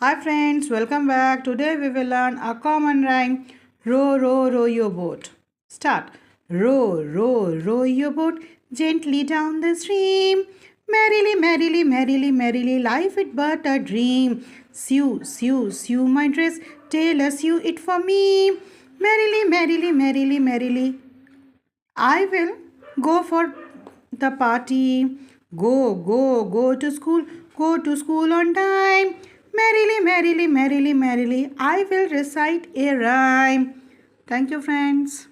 Hi friends, welcome back. Today we will learn a common rhyme. Row, row, row your boat. Start. Row, row, row your boat gently down the stream. Merrily, merrily, merrily, merrily, life it but a dream. Sew, sew, sew my dress, tailor sew it for me. Merrily, merrily, merrily, merrily, I will go for the party. Go, go, go to school on time. Merrily, merrily, merrily, merrily, I will recite a rhyme. Thank you, friends.